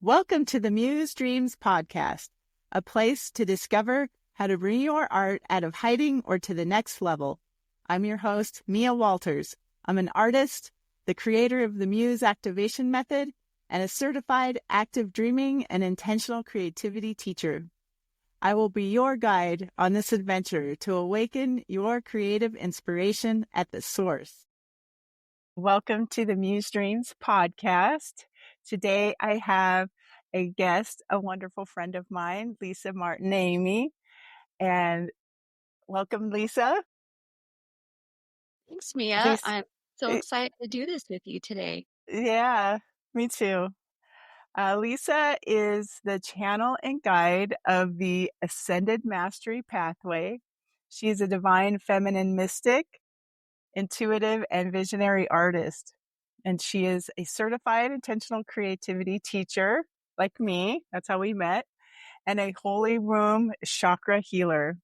Welcome to the Muse Dreams Podcast, a place to discover how to bring your art out of hiding or to the next level. I'm your host, Mia Walters. I'm an artist, the creator of the Muse Activation Method, and a certified active dreaming and intentional creativity teacher. I will be your guide on this adventure to awaken your creative inspiration at the source. Welcome to the Muse Dreams Podcast. Today I have a guest, a wonderful friend of mine, Lisa Martin Naimi. And welcome, Lisa. Thanks, Mia. Lisa, I'm so excited to do this with you today. Yeah, me too. Lisa is the channel and guide of the Ascended Mastery Pathway. She is a divine feminine mystic, intuitive, and visionary artist. And she is a certified intentional creativity teacher, like me. That's how we met. And a holy womb chakra healer.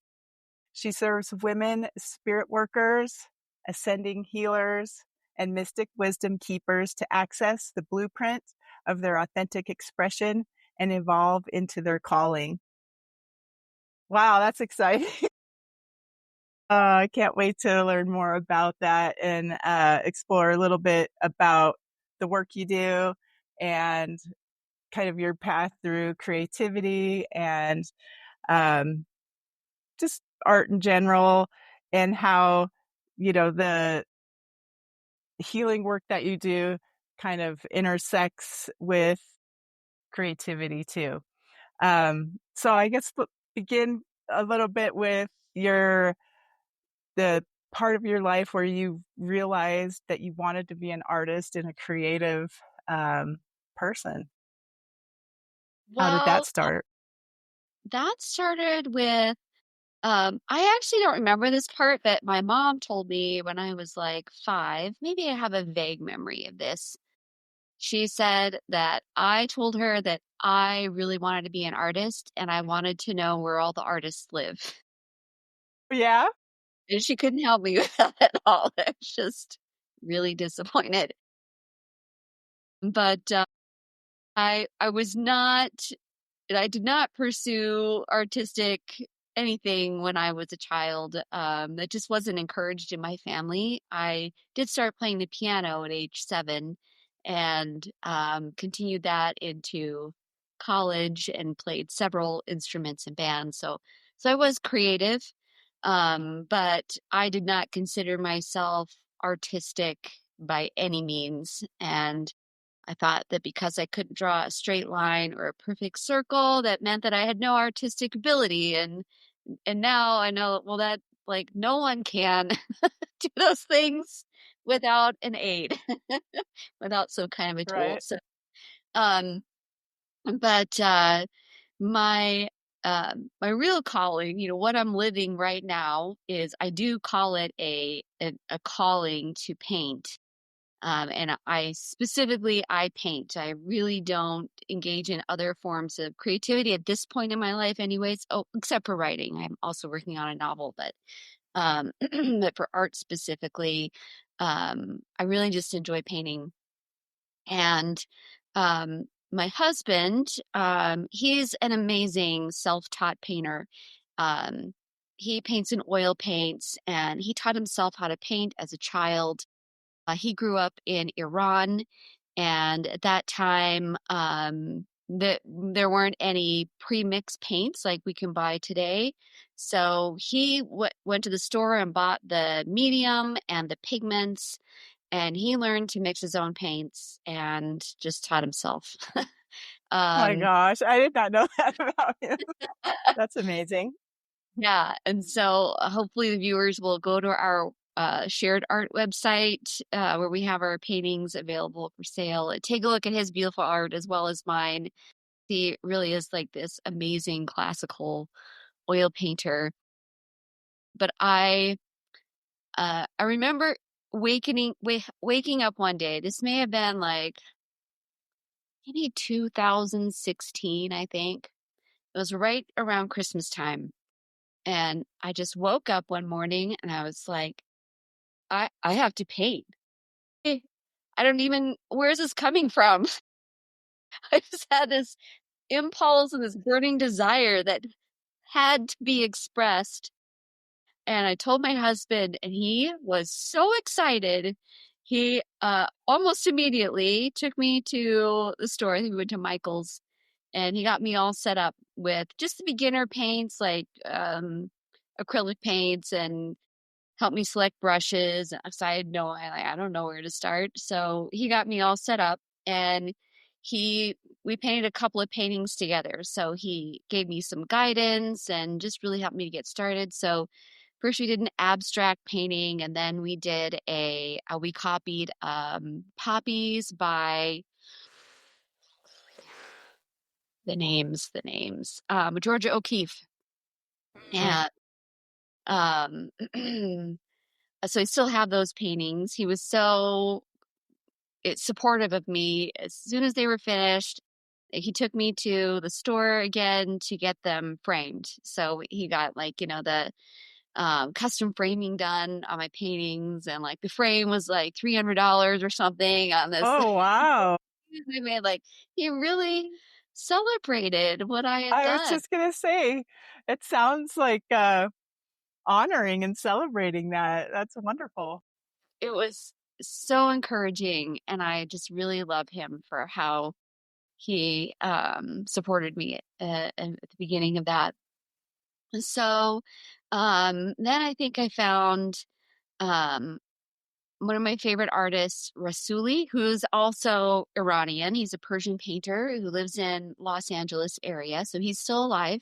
She serves women spirit workers, ascending healers, and mystic wisdom keepers to access the blueprint of their authentic expression and evolve into their calling. Wow, that's exciting. I can't wait to learn more about that and explore a little bit about the work you do and kind of your path through creativity and just art in general, and how, the healing work that you do kind of intersects with creativity too. So I guess begin a little bit with the part of your life where you realized that you wanted to be an artist and a creative person. How did that Well, start? that started with, I actually don't remember this part, but my mom told me when I was like 5, maybe I have a vague memory of this. She said that I told her that I really wanted to be an artist and I wanted to know where all the artists live. Yeah. And she couldn't help me with that at all. I was just really disappointed. But I was not I did not pursue artistic anything when I was a child. That just wasn't encouraged in my family. I did start playing the piano at age 7 and continued that into college and played several instruments in bands. So I was creative, but I did not consider myself artistic by any means. And I thought that because I couldn't draw a straight line or a perfect circle, that meant that I had no artistic ability. And now I know, well, that like no one can do those things without an aid, without some kind of a tool. Right. So, um, but my my real calling, what I'm living right now is I do call it a calling to paint. And I paint. I really don't engage in other forms of creativity at this point in my life anyways. Oh, except for writing. I'm also working on a novel, but but for art specifically, I really just enjoy painting. And my husband, he's an amazing self-taught painter. Um, he paints in oil paints and he taught himself how to paint as a child. He grew up in Iran, and at that time, there weren't any pre-mixed paints like we can buy today. So he went to the store and bought the medium and the pigments, and he learned to mix his own paints and just taught himself. Oh my um, gosh, I did not know that about him. That's amazing. Yeah, and so hopefully the viewers will go to our shared art website where we have our paintings available for sale. And take a look at his beautiful art as well as mine. He really is like this amazing classical oil painter. But I remember waking up one day. This may have been like maybe 2016, I think. It was right around Christmas time. And I just woke up one morning and I was like, I have to paint. I don't even, where is this coming from? I just had this impulse and this burning desire that had to be expressed. And I told my husband, and he was so excited. He almost immediately took me to the store. I think we went to Michael's, and he got me all set up with just the beginner paints, like acrylic paints, and helped me select brushes. So I don't know where to start. So he got me all set up, and we painted a couple of paintings together. So he gave me some guidance and just really helped me to get started. So first we did an abstract painting, and then we did we copied poppies by the names, Georgia O'Keeffe. And so I still have those paintings. He was so supportive of me. As soon as they were finished, he took me to the store again to get them framed. So he got the custom framing done on my paintings, and like the frame was like $300 or something on this. Oh, wow. I mean, like, he really celebrated what I had I was done. just going to say, it sounds like honoring and celebrating that. That's wonderful. It was so encouraging, and I just really love him for how he supported me at the beginning of that. So then I think I found um, one of my favorite artists, Rasuli, who's also Iranian. He's a Persian painter who lives in Los Angeles area, so he's still alive.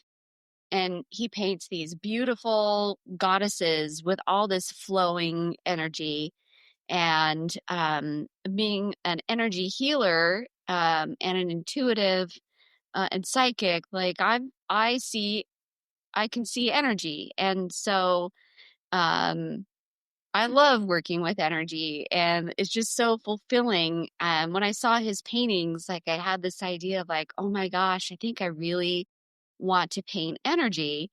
And he paints these beautiful goddesses with all this flowing energy. And being an energy healer and an intuitive and psychic, like I can see energy. And so um, I love working with energy, and it's just so fulfilling. When I saw his paintings, like, I had this idea of like, oh my gosh, I think I really want to paint energy.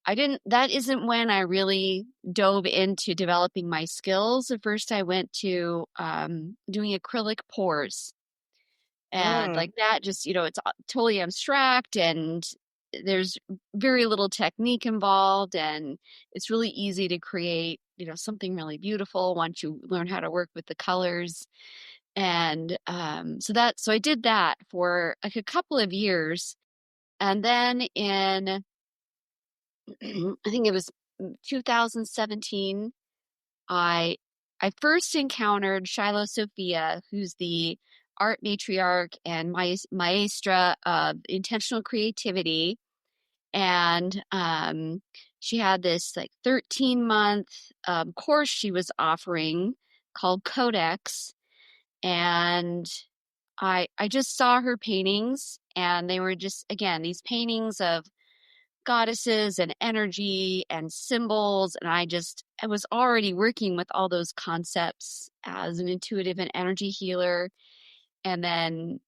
That isn't when I really dove into developing my skills. At first, I went to doing acrylic pours. And Mm. like that, just, it's totally abstract, and there's very little technique involved, and it's really easy to create, something really beautiful once you learn how to work with the colors. And so I did that for like a couple of years. And then in, I think it was 2017, I I first encountered Shiloh Sophia, who's the art matriarch and maestra of intentional creativity. And she had this like 13-month course she was offering called Codex. And I just saw her paintings, and they were just, again, these paintings of goddesses and energy and symbols. And I was already working with all those concepts as an intuitive and energy healer. And then,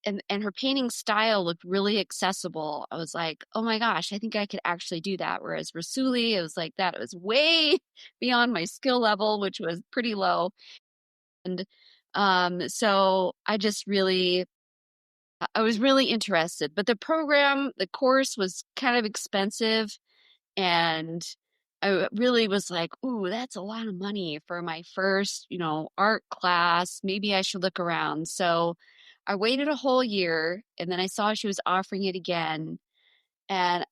and her painting style looked really accessible. I was like, oh my gosh, I think I could actually do that. Whereas Rasuli, it was like that. It was way beyond my skill level, which was pretty low. And so I was really interested, but the course was kind of expensive. And I really was like, ooh, that's a lot of money for my first, art class. Maybe I should look around. So I waited a whole year, and then I saw she was offering it again. And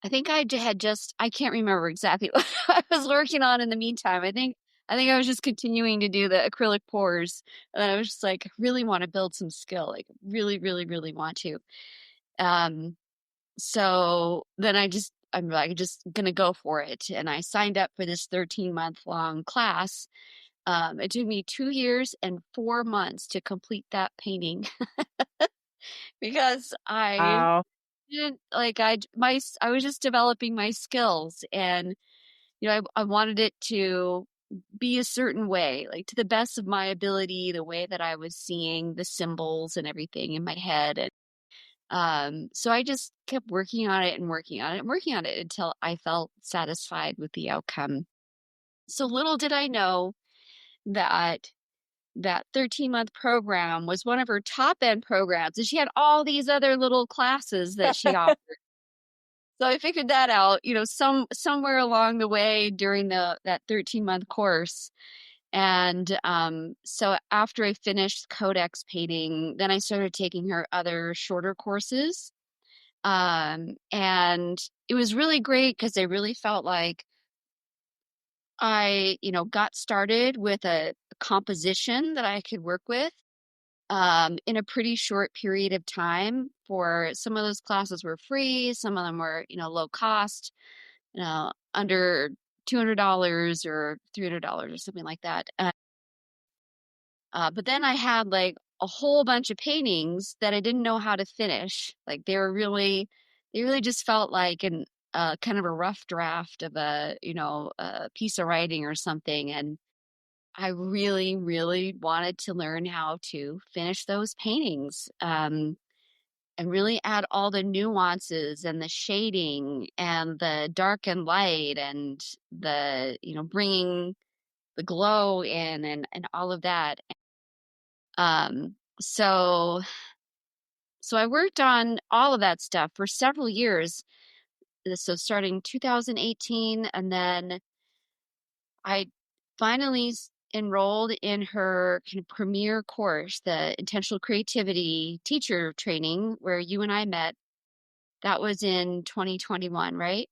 I think I can't remember exactly what I was working on in the meantime. I think I was just continuing to do the acrylic pours. And then I was just like, I really want to build some skill, like really, really, really want to. Um, So then I'm like, just gonna go for it. And I signed up for this 13-month long class. It took me 2 years and 4 months to complete that painting because I Wow. didn't like, I was just developing my skills, and, I wanted it to be a certain way, like to the best of my ability, the way that I was seeing the symbols and everything in my head. And so I just kept working on it and working on it and working on it until I felt satisfied with the outcome. So little did I know that that 13-month program was one of her top end programs, and she had all these other little classes that she offered. So I figured that out, somewhere along the way during that 13-month course. And so after I finished Codex painting, then I started taking her other shorter courses. And it was really great because I really felt like I, got started with a composition that I could work with in a pretty short period of time. For some of those classes were free, some of them were, low cost, under $200 or $300 or something like that. But then I had like a whole bunch of paintings that I didn't know how to finish. Like they really just felt like an kind of a rough draft of a piece of writing or something. And I really, really wanted to learn how to finish those paintings, and really add all the nuances and the shading and the dark and light and the, bringing the glow in and all of that. Um, so so I worked on all of that stuff for several years. So starting 2018, and then I finally enrolled in her kind of premier course, the Intentional Creativity Teacher Training, where you and I met. That was in 2021, right?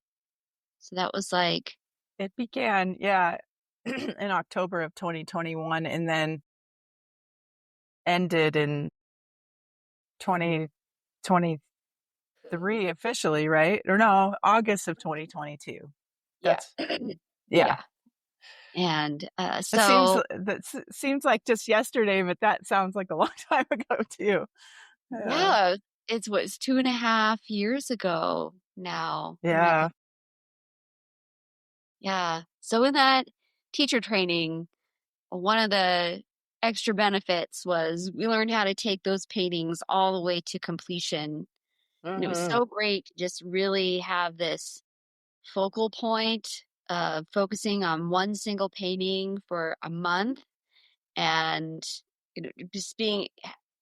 So that was like, It began, yeah, in October of 2021 and then ended in 2023 officially, right? Or no, August of 2022. yeah. That's yeah. Yeah. And It seems so, that seems like just yesterday, but that sounds like a long time ago too. yeah, it was 2.5 years ago now. Oh my God. Yeah. Yeah. So in that teacher training, one of the extra benefits was we learned how to take those paintings all the way to completion. And it was Mm-hmm. so great to just really have this focal point of focusing on one single painting for a month, and just being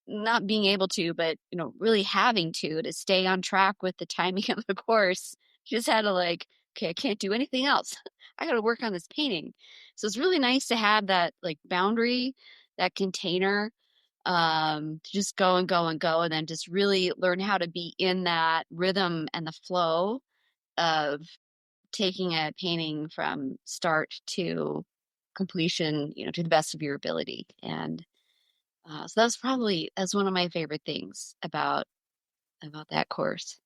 not being able to, but really having to stay on track with the timing of the course. You just had to like, okay, I can't do anything else. I got to work on this painting. So it's really nice to have that like boundary, that container, to just go and go and go, and then just really learn how to be in that rhythm and the flow of taking a painting from start to completion, to the best of your ability. And so that's one of my favorite things about that course.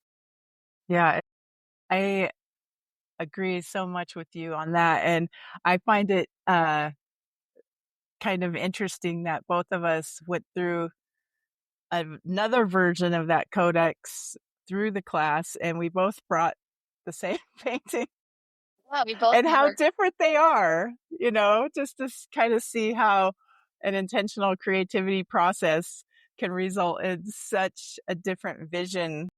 Yeah. I agree so much with you on that. And I find it kind of interesting that both of us went through another version of that codex through the class and we both brought the same painting Yeah, we both and have how our different they are, just to kind of see how an intentional creativity process can result in such a different vision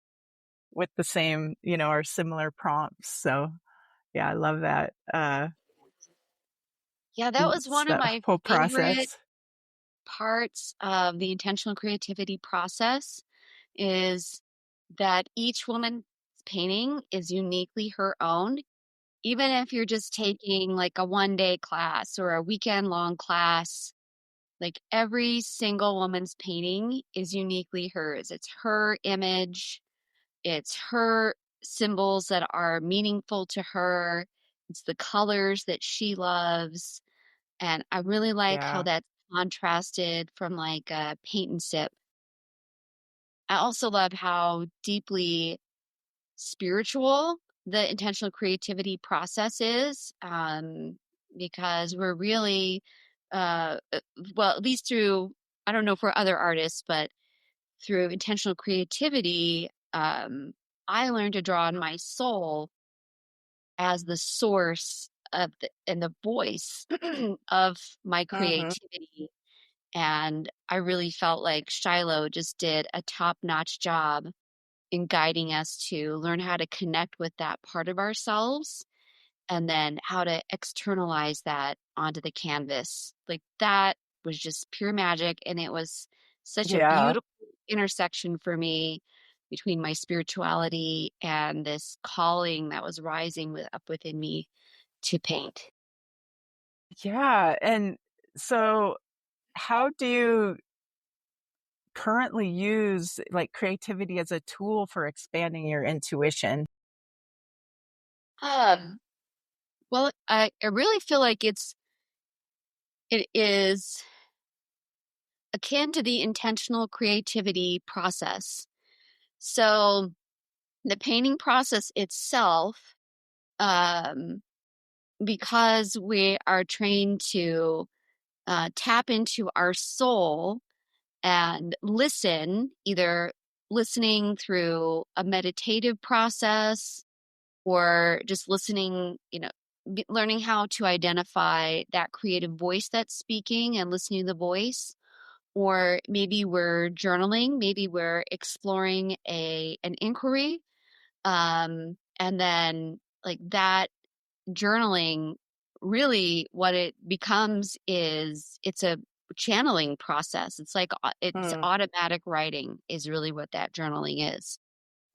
with the same, or similar prompts. So yeah, I love that. Yeah, that was It's one of that my whole favorite process. parts of the intentional creativity process is that each woman's painting is uniquely her own. Even if you're just taking like a 1-day class or a weekend long class, like every single woman's painting is uniquely hers. It's her image, it's her symbols that are meaningful to her, it's the colors that she loves. And I really like how Yeah. that's contrasted from like a paint and sip. I also love how deeply spiritual the intentional creativity process is, because we're really, well, at least through, I don't know for other artists, but through intentional creativity, I learned to draw on my soul as the source of and the voice of my Hmm. creativity. And I really felt like Shiloh just did a top-notch job in guiding us to learn how to connect with that part of ourselves and then how to externalize that onto the canvas. Like that was just pure magic. And it was such a Yeah. beautiful intersection for me between my spirituality and this calling that was rising up within me to paint. Yeah. And so how do you currently use like creativity as a tool for expanding your intuition? Um, well, I really feel like it is akin to the intentional creativity process. So the painting process itself, um, because we are trained to tap into our soul and listen, either listening through a meditative process or just listening, learning how to identify that creative voice that's speaking and listening to the voice. Or maybe we're journaling, maybe we're exploring an inquiry. And then like that journaling, really what it becomes is it's a channeling process. It's like it's Hmm. automatic writing is really what that journaling is.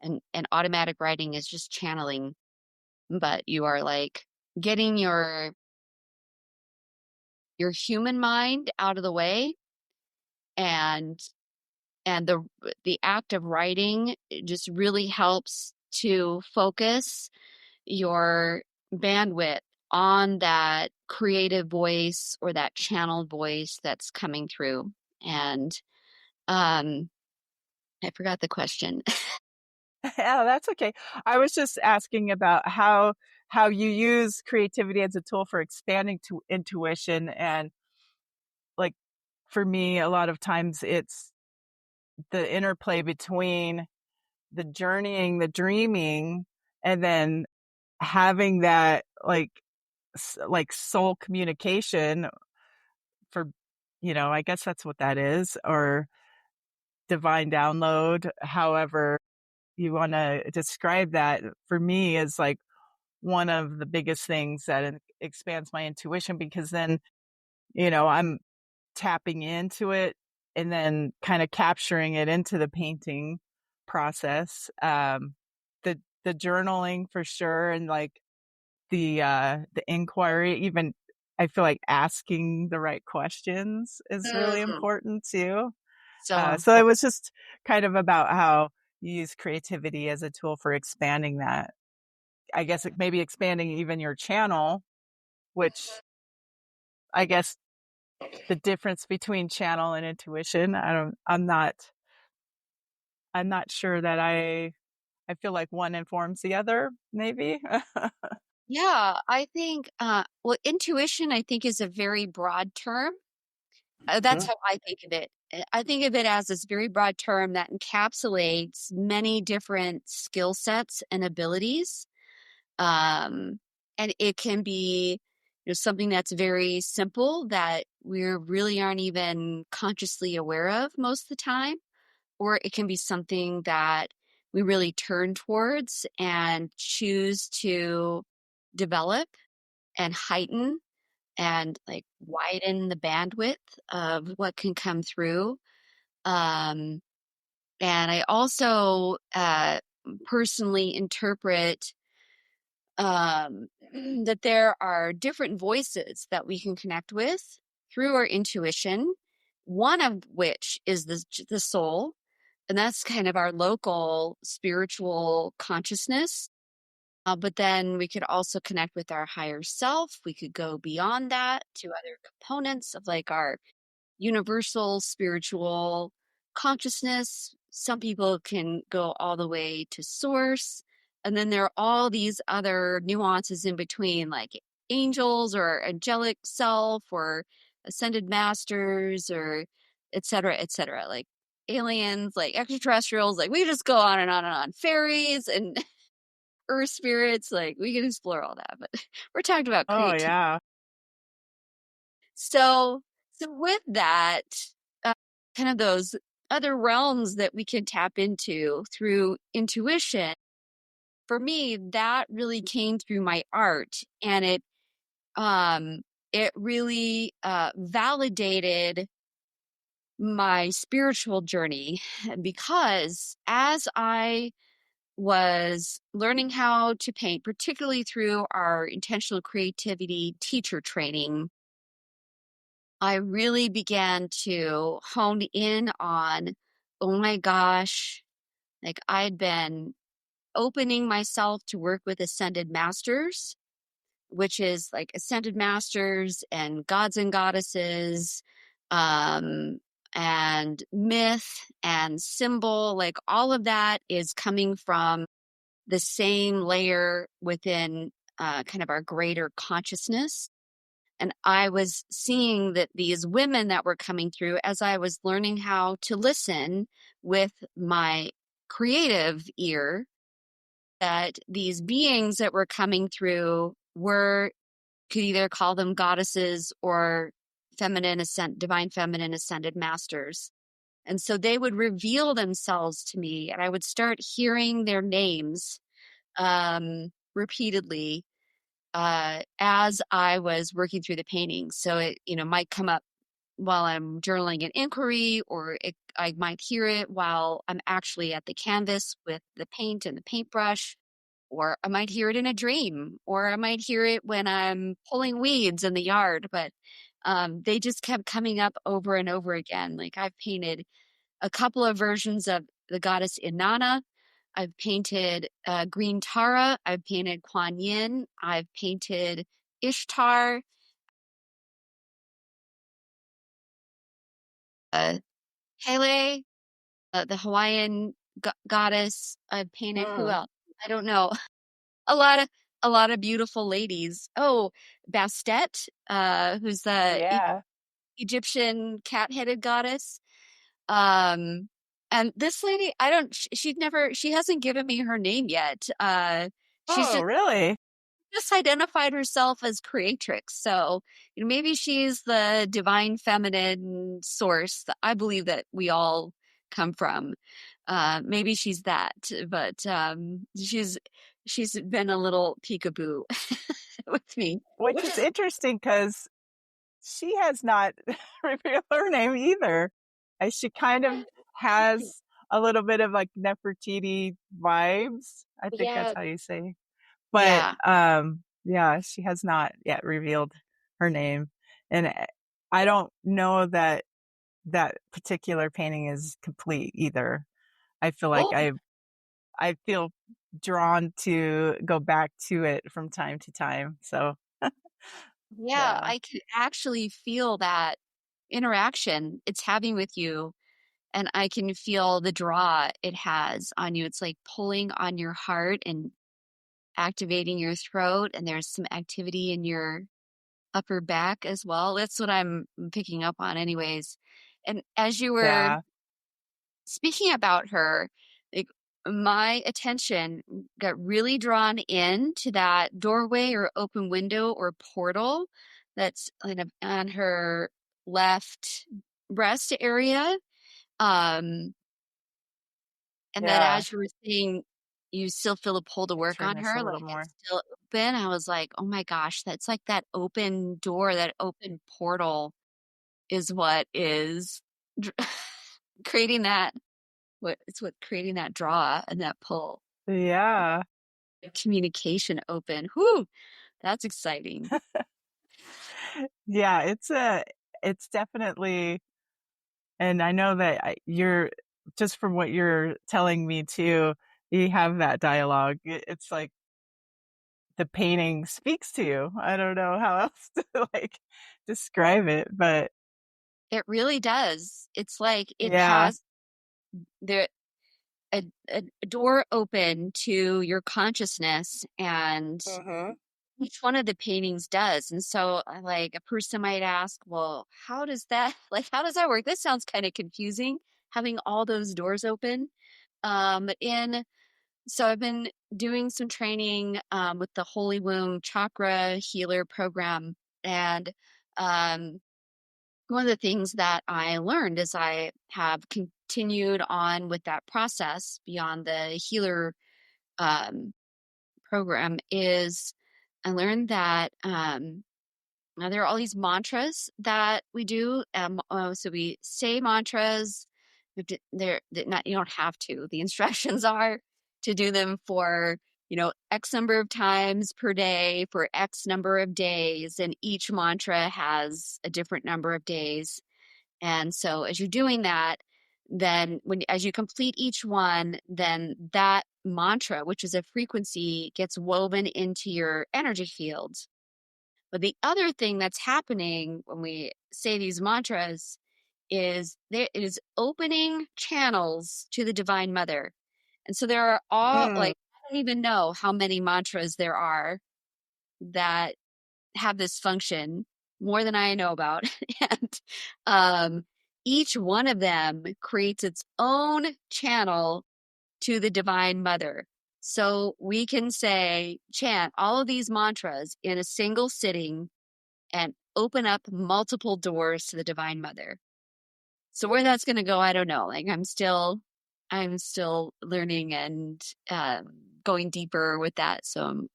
And automatic writing is just channeling, but you are like getting your human mind out of the way, and the act of writing just really helps to focus your bandwidth on that creative voice or that channeled voice that's coming through. And um I forgot the question. Yeah, that's okay. I was just asking about how you use creativity as a tool for expanding to intuition. And like for me, a lot of times it's the interplay between the journeying, the dreaming, and then having that like soul communication for, I guess that's what that is, or divine download, however you want to describe that. For me is like one of the biggest things that expands my intuition, because then, I'm tapping into it and then kind of capturing it into the painting process. The journaling for sure, and like the inquiry, even I feel like asking the right questions is really Mhm. important too. So So it important. was just kind of about how you use creativity as a tool for expanding that. I guess it maybe expanding even your channel, which I guess the difference between channel and intuition, I'm not sure that I feel like one informs the other, maybe. Yeah, I think well, intuition I think is a very broad term. That's Mhm. how I think of it. I think of it as this very broad term that encapsulates many different skill sets and abilities. Um, and it can be, something that's very simple that we really aren't even consciously aware of most of the time, or it can be something that we really turn towards and choose to develop and heighten and like widen the bandwidth of what can come through. Um, and I also personally interpret that there are different voices that we can connect with through our intuition, one of which is the soul, and that's kind of our local spiritual consciousness. But then we could also connect with our higher self. We could go beyond that to other components of like our universal spiritual consciousness. Some people can go all the way to source. And then there are all these other nuances in between, like angels or angelic self or ascended masters or et cetera, et cetera. Like aliens, like extraterrestrials, like we just go on and on and on. Fairies and earth spirits, like we can explore all that, but we're talking about Oh creativity. yeah. So with that, uh, kind of those other realms that we can tap into through intuition, for me, that really came through my art, and um it really validated my spiritual journey because as I was learning how to paint, particularly through our intentional creativity teacher training, I really began to hone in on, oh my gosh, like I'd been opening myself to work with ascended masters, which is like ascended masters and gods and goddesses, um, and myth and symbol, like all of that is coming from the same layer within kind of our greater consciousness. And I was seeing that these women that were coming through as I was learning how to listen with my creative ear, that these beings that were coming through were, could either call them goddesses or divine feminine ascended masters. And so they would reveal themselves to me, and I would start hearing their names repeatedly as I was working through the painting. So it, might come up while I'm journaling an inquiry, or I might hear it while I'm actually at the canvas with the paint and the paintbrush, or I might hear it in a dream, or I might hear it when I'm pulling weeds in the yard. But they just kept coming up over and over again. Like I've painted a couple of versions of the goddess Inanna. I've painted Green Tara. I've painted Kuan Yin. I've painted Ishtar, uh, Pele, the Hawaiian goddess. I've painted who Mm, else? I don't know. A lot of a lot of beautiful ladies. Oh, Bastet, who's the yeah. Egyptian cat-headed goddess. Um, and this lady, I don't, she hasn't given me her name yet. She's Oh, really? just identified herself as creatrix. So, maybe she's the divine feminine source that I believe that we all come from. Maybe she's that, but she's been a little peekaboo with me. Which is interesting because she has not revealed her name either. She kind of has a little bit of like Nefertiti vibes. I think that's Yeah, how you say. But yeah. yeah, she has not yet revealed her name. And I don't know that that particular painting is complete either. I feel like Oh, I feel drawn to go back to it from time to time. So, yeah. yeah. I can actually feel that interaction it's having with you, and I can feel the draw it has on you. It's like pulling on your heart and activating your throat, and there's some activity in your upper back as well. That's what I'm picking up on, anyways. And as you were Yeah. speaking about her, like my attention got really drawn into that doorway or open window or portal that's kind of on her left breast area. Um, and then Yeah. as you were saying, you still feel a pull to work Turn on this a her, like little it's more. still open. I was like, oh my gosh, that's like that open door, that open portal is what is dr- creating that, what creating that draw and that pull. Yeah. Communication open. Whoo, that's exciting. Yeah, it's definitely, and I know that you're just from what you're telling me too, you have that dialogue. It's like the painting speaks to you. I don't know how else to like describe it, but It really does. It's like it yeah. has there a door open to your consciousness, and Mhm. each one of the paintings does. And so like a person might ask, well, how does that like how does that work? This sounds kind of confusing, having all those doors open. But in So I've been doing some training with the Holy Womb Chakra Healer program. And um, one of the things that I learned as I have continued on with that process beyond the healer um, program is I learned that Now, there are all these mantras that we do. So we say mantras. Not, you don't have to. The instructions are to do them for, X number of times per day for X number of days. And each mantra has a different number of days. And so as you're doing that, then as you complete each one, then that mantra, which is a frequency, gets woven into your energy field. But the other thing that's happening when we say these mantras is it is opening channels to the Divine Mother. And so there are Mm. I don't even know how many mantras there are that have this function, more than I know about. And each one of them creates its own channel to the Divine Mother. So we can chant all of these mantras in a single sitting and open up multiple doors to the Divine Mother. So where that's going to go, I don't know. I'm still learning and going deeper with that. So,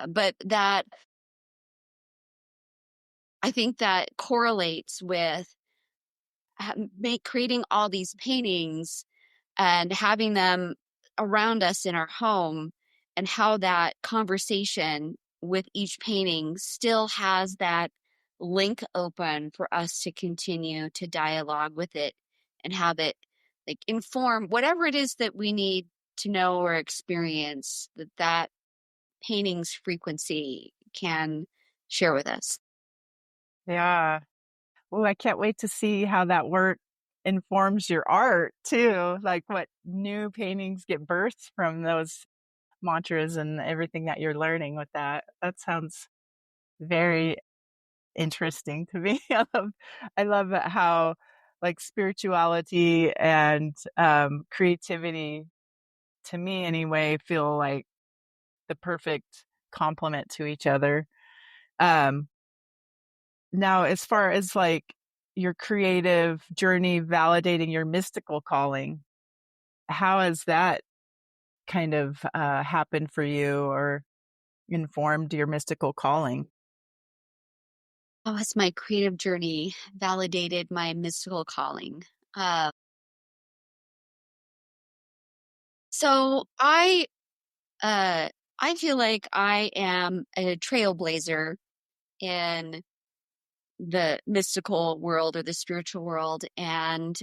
but that, I think that correlates with creating all these paintings and having them around us in our home, and how that conversation with each painting still has that link open for us to continue to dialogue with it and have it inform whatever it is that we need to know or experience, that painting's frequency can share with us. Yeah. Oh, I can't wait to see how that work informs your art too. Like what new paintings get birthed from those mantras and everything that you're learning with that. That sounds very interesting to me. I love how like spirituality and creativity, to me anyway, feel like the perfect complement to each other. Um, Now, as far as like your creative journey validating your mystical calling, how has that kind of happened for you or informed your mystical calling? Oh, has my creative journey validated my mystical calling? Uh, so uh, I feel like I am a trailblazer in the mystical world or the spiritual world. And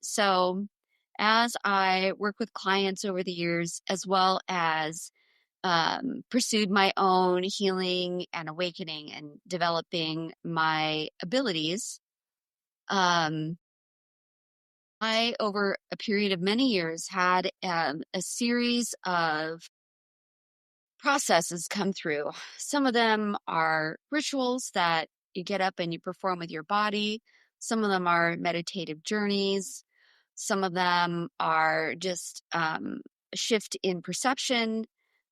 so as I work with clients over the years, as well as pursued my own healing and awakening and developing my abilities, um, I, over a period of many years, had a series of processes come through. Some of them are rituals that you get up and you perform with your body. Some of them are meditative journeys. Some of them are just a shift in perception.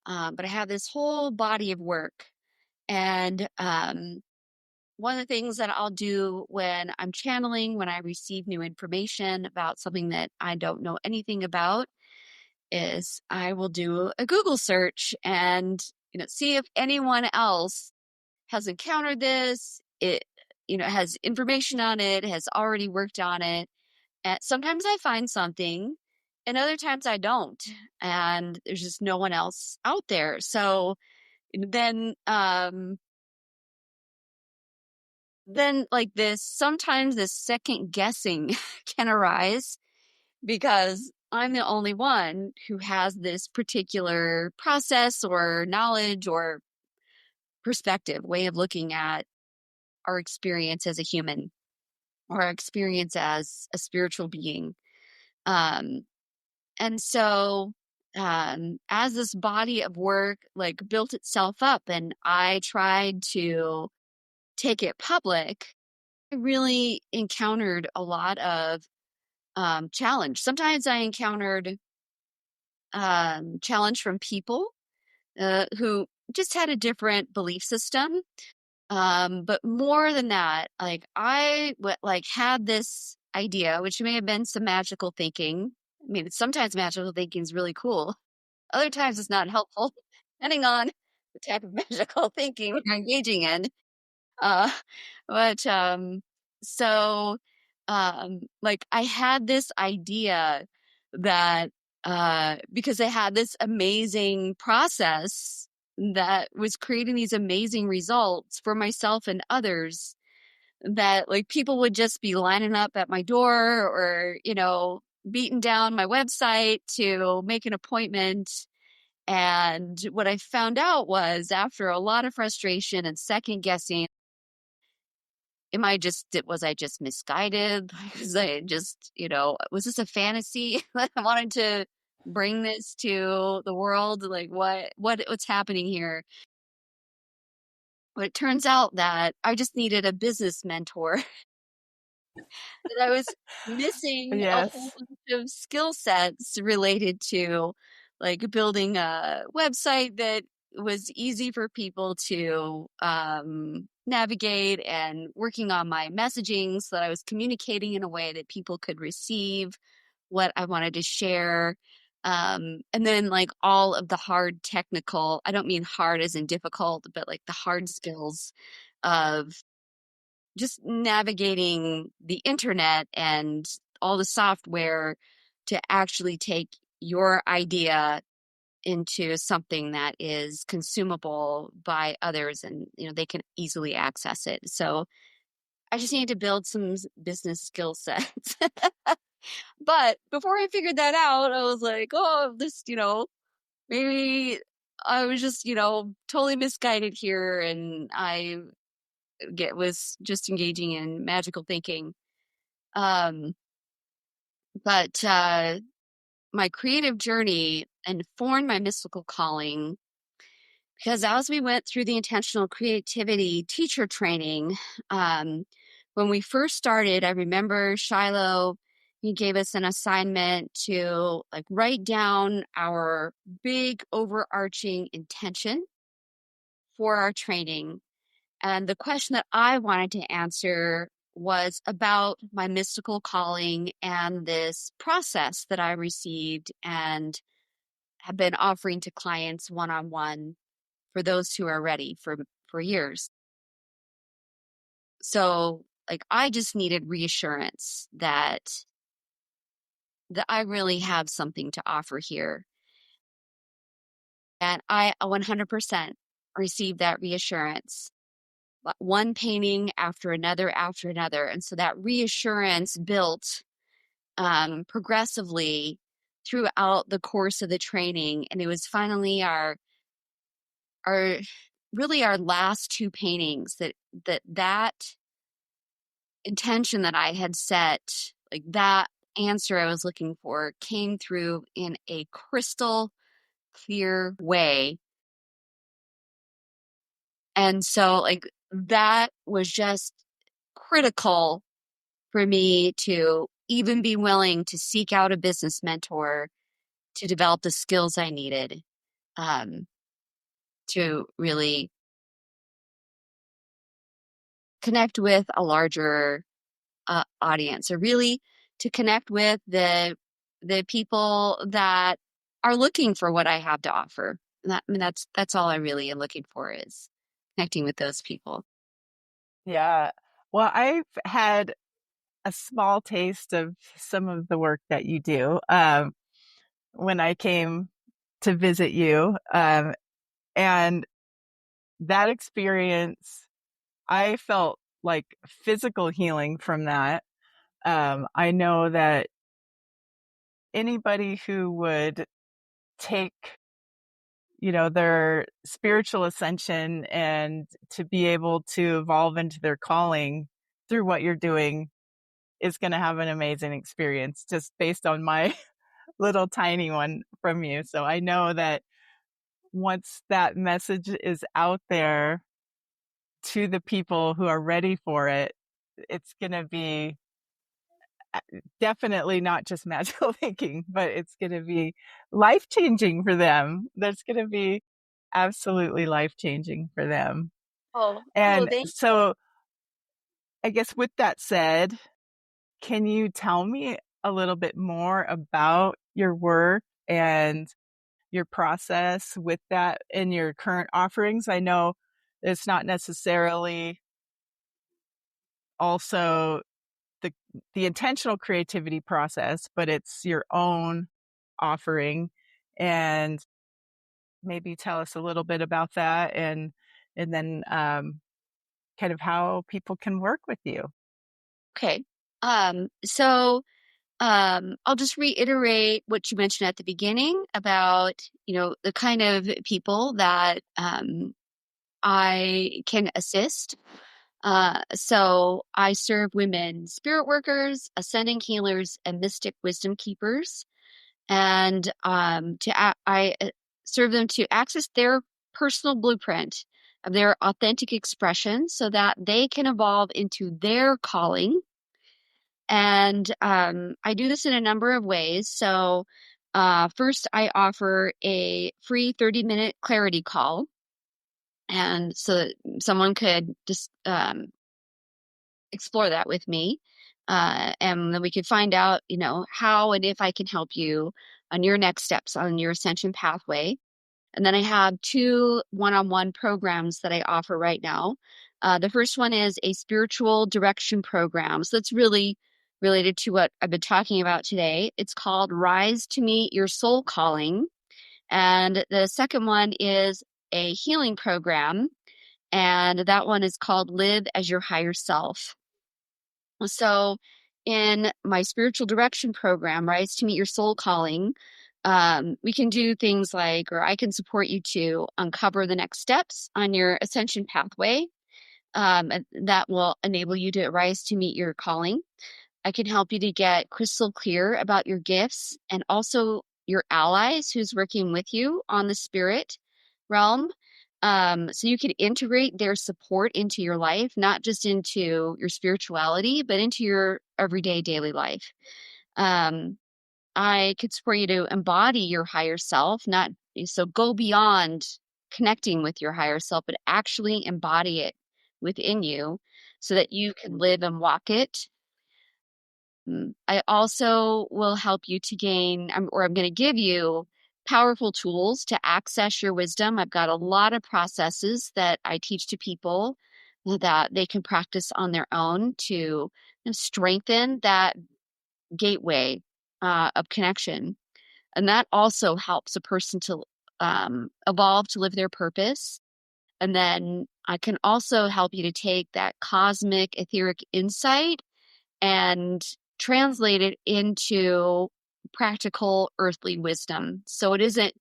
But I have this whole body of work. And one of the things that I'll do when I'm channeling, when I receive new information about something that I don't know anything about, is I will do a Google search and see if anyone else has encountered this. It has information on it, has already worked on it. And sometimes I find something, and other times I don't. And there's just no one else out there. So then like this, sometimes this second guessing can arise because I'm the only one who has this particular process or knowledge or perspective, way of looking at our experience as a human or our experience as a spiritual being. Um, and so as this body of work like built itself up and I tried to take it public, I really encountered a lot of challenge. Sometimes I encountered challenge from people who just had a different belief system. But more than that, like had this idea, which may have been some magical thinking. I mean, sometimes magical thinking is really cool. Other times it's not helpful, depending on the type of magical thinking we're engaging in. Uh, but so like I had this idea that because I had this amazing process that was creating these amazing results for myself and others, that like people would just be lining up at my door or, beating down my website to make an appointment. And what I found out was, after a lot of frustration and second guessing, was I just misguided? Was I just, was this a fantasy that I wanted to bring this to the world? Like what's happening here? But it turns out that I just needed a business mentor, that I was missing a whole Yes. bunch of skill sets related to like building a website that was easy for people to navigate, and working on my messaging so that I was communicating in a way that people could receive what I wanted to share. And then like all of the hard technical, I don't mean hard as in difficult, but like the hard skills of just navigating the internet and all the software to actually take your idea into something that is consumable by others, and they can easily access it. So I just need to build some business skill sets. But before I figured that out, I was like, oh, this, maybe I was just, totally misguided here, and I was just engaging in magical thinking. Um, but my creative journey informed my mystical calling, because as we went through the intentional creativity teacher training, um, when we first started, I remember Shiloh, he gave us an assignment to like write down our big overarching intention for our training. And the question that I wanted to answer was about my mystical calling and this process that I received and have been offering to clients one-on-one for those who are ready for years. So like I just needed reassurance that I really have something to offer here. And I 100% received that reassurance, one painting after another after another. And so that reassurance built progressively throughout the course of the training. And it was finally our really our last two paintings that intention that I had set, like that answer I was looking for, came through in a crystal clear way. And so like that was just critical for me to even be willing to seek out a business mentor to develop the skills I needed to really connect with a larger audience, or really to connect with the people that are looking for what I have to offer. And that's all I really am looking for, is connecting with those people. Yeah. Well, I've had a small taste of some of the work that you do when I came to visit you. And that experience, I felt like physical healing from that. I know that anybody who would take, their spiritual ascension and to be able to evolve into their calling through what you're doing is going to have an amazing experience, just based on my little tiny one from you. So I know that once that message is out there to the people who are ready for it, it's going to be definitely not just magical thinking, but it's going to be life changing for them. That's going to be absolutely life changing for them. Oh, And thank so I guess with that said, can you tell me a little bit more about your work and your process with that in your current offerings? I know it's not necessarily also the intentional creativity process, but it's your own offering. And maybe tell us a little bit about that, and then kind of how people can work with you. Okay. So I'll just reiterate what you mentioned at the beginning about, the kind of people that I can assist. So I serve women spirit workers, ascending healers, and mystic wisdom keepers. And I serve them to access their personal blueprint of their authentic expression so that they can evolve into their calling. And I do this in a number of ways. So first, I offer a free 30-minute clarity call. And so that someone could just explore that with me. And then we could find out, how and if I can help you on your next steps on your ascension pathway. And then I have 2 one-on-one programs that I offer right now. The first one is a spiritual direction program. So that's really related to what I've been talking about today. It's called Rise to Meet Your Soul Calling. And the second one is a healing program. And that one is called Live as Your Higher Self. So in my spiritual direction program, Rise to Meet Your Soul Calling, we can do things like, or I can support you to uncover the next steps on your ascension pathway. And that will enable you to rise to meet your calling. I can help you to get crystal clear about your gifts and also your allies who's working with you on the spirit realm. So you could integrate their support into your life, not just into your spirituality, but into your everyday daily life. I could support you to embody your higher self, not so go beyond connecting with your higher self, but actually embody it within you so that you can live and walk it. I also will help you to gain, or I'm going to give you powerful tools to access your wisdom. I've got a lot of processes that I teach to people that they can practice on their own to strengthen that gateway of connection. And that also helps a person to evolve to live their purpose. And then I can also help you to take that cosmic etheric insight and translate it into practical earthly wisdom. So it isn't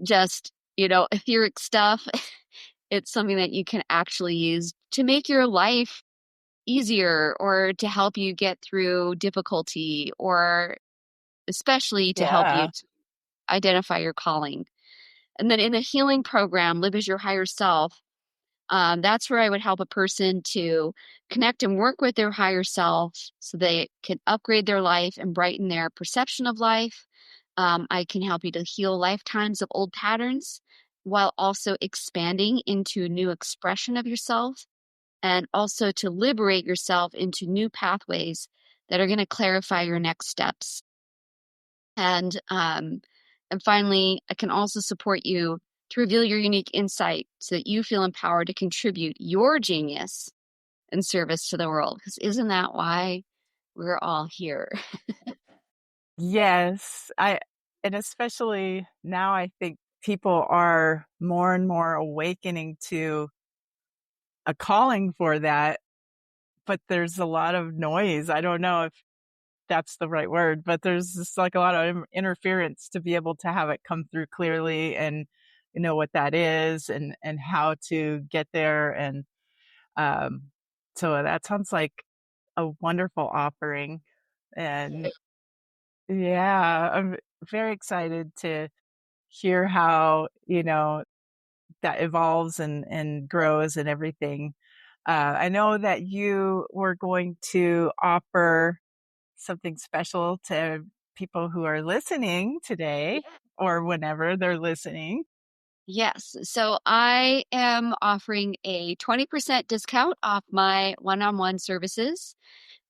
just, etheric stuff. It's something that you can actually use to make your life easier or to help you get through difficulty or especially to help you Yeah. to identify your calling. And then in the healing program, Live as Your Higher Self, that's where I would help a person to connect and work with their higher self so they can upgrade their life and brighten their perception of life. I can help you to heal lifetimes of old patterns while also expanding into a new expression of yourself and also to liberate yourself into new pathways that are going to clarify your next steps. And finally, I can also support you to reveal your unique insight so that you feel empowered to contribute your genius and service to the world. Because isn't that why we're all here? Yes. And especially now, I think people are more and more awakening to a calling for that, but there's a lot of noise. I don't know if that's the right word, but there's just like a lot of interference to be able to have it come through clearly and know what that is and how to get there. And um, so that sounds like a wonderful offering. And yeah, I'm very excited to hear how, that evolves and grows and everything. I know that you were going to offer something special to people who are listening today or whenever they're listening. Yes. So I am offering a 20% discount off my one-on-one services.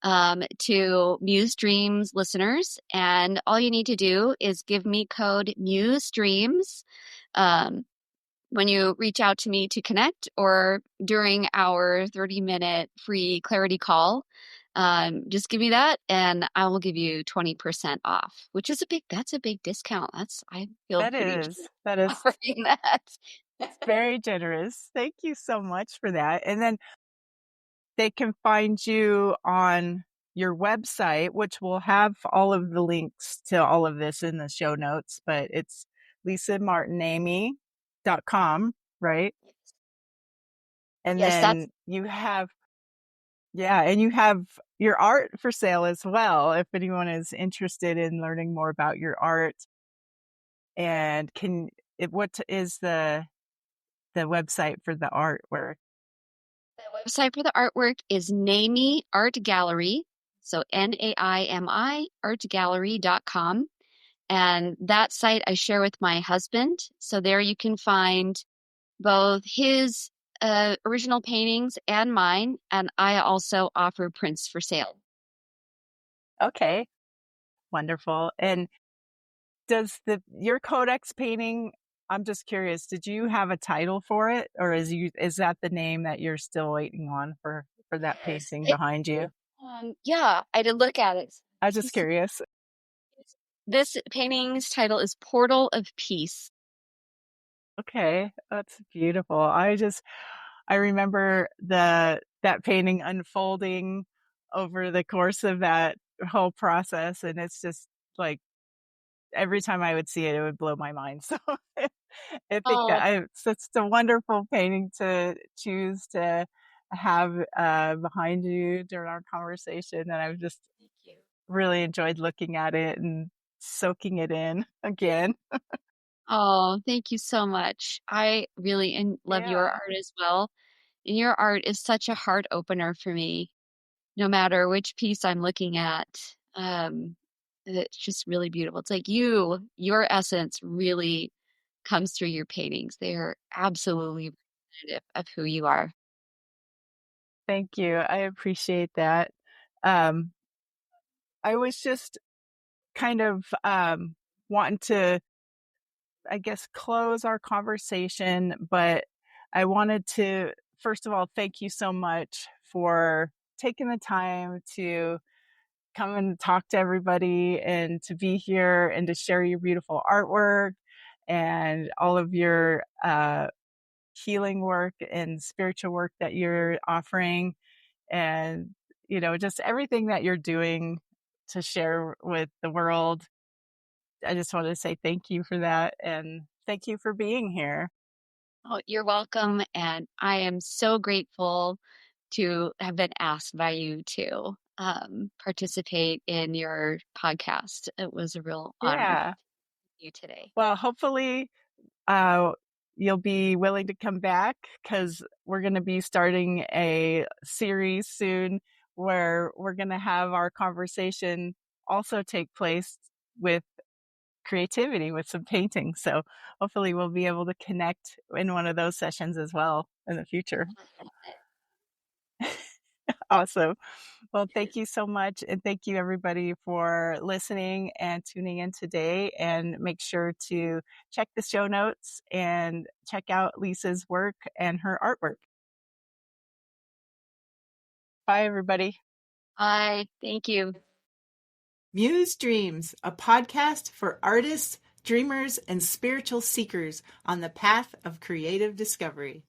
to Muse Dreams listeners. And all you need to do is give me code Muse Dreams when you reach out to me to connect or during our 30-minute free clarity call. Just give me that and I will give you 20% off, which is that's a big discount. I feel That pretty is, that is offering that. very generous. Thank you so much for that. And then they can find you on your website, which will have all of the links to all of this in the show notes, but it's lisamartinnaimi.com, right? And Yes, that's then you have, yeah, and you have your art for sale as well. If anyone is interested in learning more about your art, and what is the website for the artwork? the website for the artwork is Naimi Art Gallery. So Naimi artgallery.com. And that site I share with my husband. So there you can find both his original paintings and mine. And I also offer prints for sale. Okay, wonderful. And does your Codex painting, I'm just curious, did you have a title for it, or is that the name that you're still waiting on for that painting It, behind you? yeah, I did look at it. I was just curious. This painting's title is Portal of Peace. Okay, that's beautiful. I remember that painting unfolding over the course of that whole process, and it's just like every time I would see it, it would blow my mind. So I think Oh, it's a wonderful painting to choose to have behind you during our conversation, and I've just thank you. really enjoyed looking at it and soaking it in again. Oh, thank you so much. I really love your Yeah. art as well. And your art is such a heart opener for me, no matter which piece I'm looking at. It's just really beautiful. It's like your essence really comes through your paintings. They are absolutely representative of who you are. Thank you. I appreciate that. Um, I was just kind of wanting to, I guess, close our conversation, but I wanted to, first of all, thank you so much for taking the time to come and talk to everybody and to be here and to share your beautiful artwork and all of your healing work and spiritual work that you're offering, and just everything that you're doing to share with the world. I just wanted to say thank you for that, and thank you for being here. Oh, you're welcome. And I am so grateful to have been asked by you to participate in your podcast. It was a real honor to Yeah. you today. Well, hopefully uh, you'll be willing to come back, because we're going to be starting a series soon where we're going to have our conversation also take place with creativity, with some painting. So hopefully we'll be able to connect in one of those sessions as well in the future. Awesome. Well, thank you so much. And thank you, everybody, for listening and tuning in today. And make sure to check the show notes and check out Lisa's work and her artwork. Bye, everybody. Bye. Thank you. Muse Dreams, a podcast for artists, dreamers, and spiritual seekers on the path of creative discovery.